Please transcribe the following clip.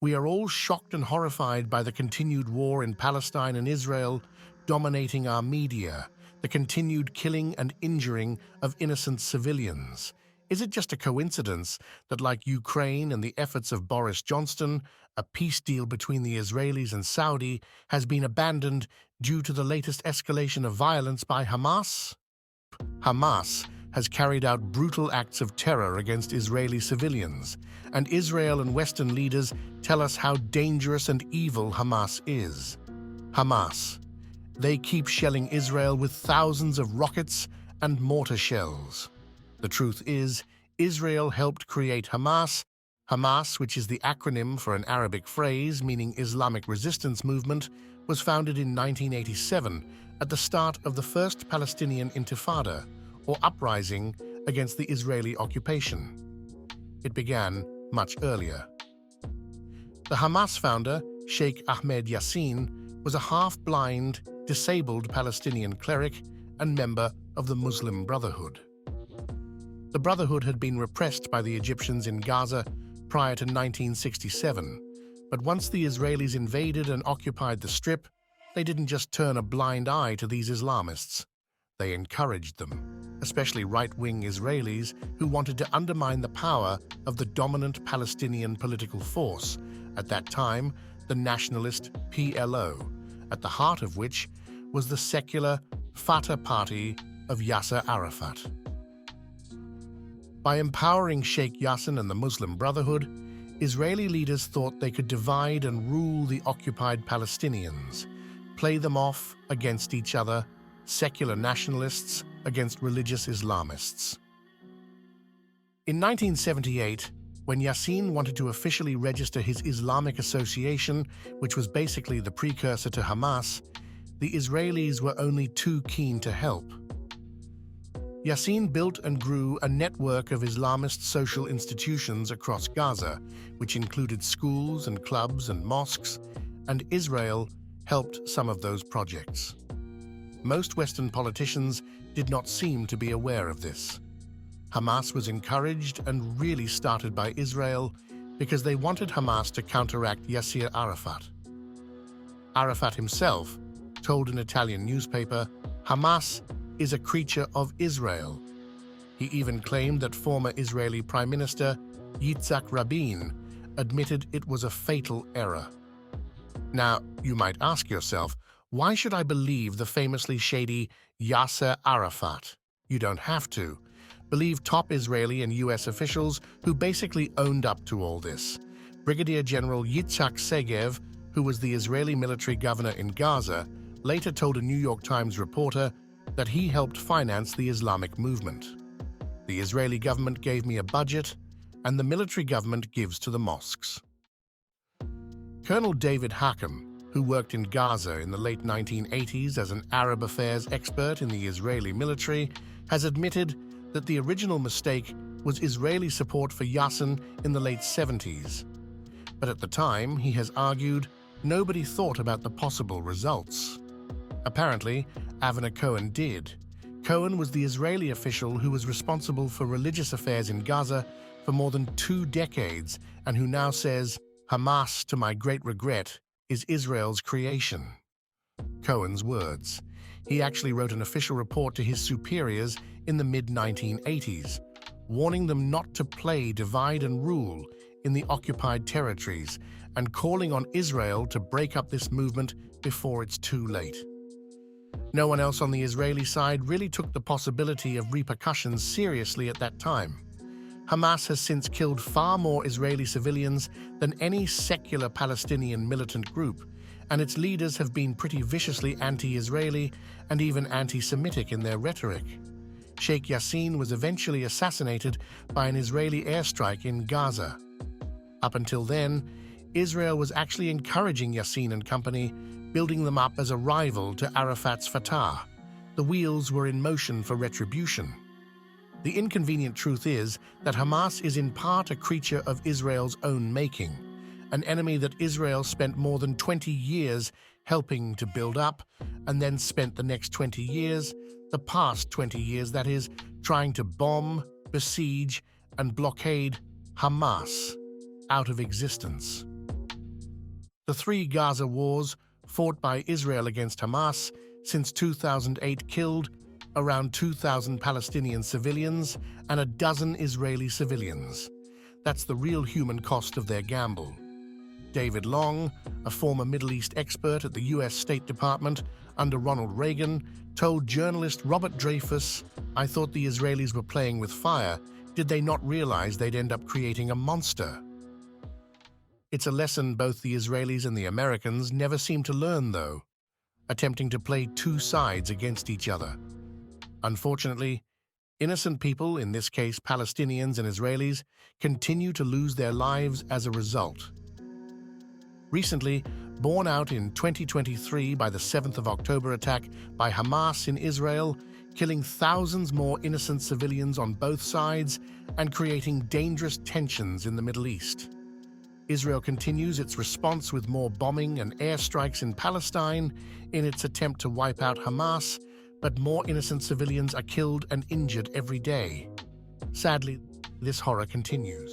We are all shocked and horrified by the continued war in Palestine and Israel, dominating our media, the continued killing and injuring of innocent civilians. Is it just a coincidence that, like Ukraine and the efforts of Boris Johnson, a peace deal between the Israelis and Saudi has been abandoned due to the latest escalation of violence by Hamas? Hamas has carried out brutal acts of terror against Israeli civilians, and Israel and Western leaders tell us how dangerous and evil Hamas is. Hamas. They keep shelling Israel with thousands of rockets and mortar shells. The truth is, Israel helped create Hamas. Hamas, which is the acronym for an Arabic phrase meaning Islamic Resistance Movement, was founded in 1987 at the start of the First Palestinian Intifada, or uprising against the Israeli occupation. It began much earlier. The Hamas founder, Sheikh Ahmed Yassin, was a half-blind, disabled Palestinian cleric and member of the Muslim Brotherhood. The Brotherhood had been repressed by the Egyptians in Gaza prior to 1967, but once the Israelis invaded and occupied the Strip, they didn't just turn a blind eye to these Islamists. They encouraged them, especially right-wing Israelis who wanted to undermine the power of the dominant Palestinian political force, at that time the nationalist PLO, at the heart of which was the secular Fatah party of Yasser Arafat. By empowering Sheikh Yassin and the Muslim Brotherhood, Israeli leaders thought they could divide and rule the occupied Palestinians, play them off against each other, secular nationalists against religious Islamists. In 1978, when Yassin wanted to officially register his Islamic Association, which was basically the precursor to Hamas, the Israelis were only too keen to help. Yassin built and grew a network of Islamist social institutions across Gaza, which included schools and clubs and mosques, and Israel helped some of those projects. Most Western politicians did not seem to be aware of this. Hamas was encouraged and really started by Israel because they wanted Hamas to counteract Yasser Arafat. Arafat himself told an Italian newspaper, "Hamas is a creature of Israel." He even claimed that former Israeli Prime Minister Yitzhak Rabin admitted it was a fatal error. Now, you might ask yourself, why should I believe the famously shady Yasser Arafat? You don't have to. Believe top Israeli and US officials who basically owned up to all this. Brigadier General Yitzhak Segev, who was the Israeli military governor in Gaza, later told a New York Times reporter that he helped finance the Islamic movement. The Israeli government gave me a budget, and the military government gives to the mosques. Colonel David Hakim, who worked in Gaza in the late 1980s as an Arab affairs expert in the Israeli military, has admitted that the original mistake was Israeli support for Yassin in the late 70s. But at the time, he has argued, nobody thought about the possible results. Apparently, Avner Cohen did. Cohen was the Israeli official who was responsible for religious affairs in Gaza for more than 2 decades and who now says, "Hamas, to my great regret, is Israel's creation." Cohen's words. He actually wrote an official report to his superiors in the mid-1980s, warning them not to play divide and rule in the occupied territories and calling on Israel to break up this movement before it's too late. No one else on the Israeli side really took the possibility of repercussions seriously at that time. Hamas has since killed far more Israeli civilians than any secular Palestinian militant group, and its leaders have been pretty viciously anti-Israeli and even anti-Semitic in their rhetoric. Sheikh Yassin was eventually assassinated by an Israeli airstrike in Gaza. Up until then, Israel was actually encouraging Yassin and company, building them up as a rival to Arafat's Fatah. The wheels were in motion for retribution. The inconvenient truth is that Hamas is in part a creature of Israel's own making, an enemy that Israel spent more than 20 years helping to build up, and then spent the next 20 years, the past 20 years that is, trying to bomb, besiege, and blockade Hamas out of existence. The three Gaza wars, fought by Israel against Hamas since 2008, killed around 2,000 Palestinian civilians and a dozen Israeli civilians. That's the real human cost of their gamble. David Long, a former Middle East expert at the U.S. State Department under Ronald Reagan, told journalist Robert Dreyfus, "I thought the Israelis were playing with fire. Did they not realize they'd end up creating a monster?" It's a lesson both the Israelis and the Americans never seem to learn, though, attempting to play two sides against each other. Unfortunately, innocent people, in this case Palestinians and Israelis, continue to lose their lives as a result. Recently, borne out in 2023 by the 7th of October attack by Hamas in Israel, killing thousands more innocent civilians on both sides and creating dangerous tensions in the Middle East. Israel continues its response with more bombing and airstrikes in Palestine in its attempt to wipe out Hamas, but more innocent civilians are killed and injured every day. Sadly, this horror continues.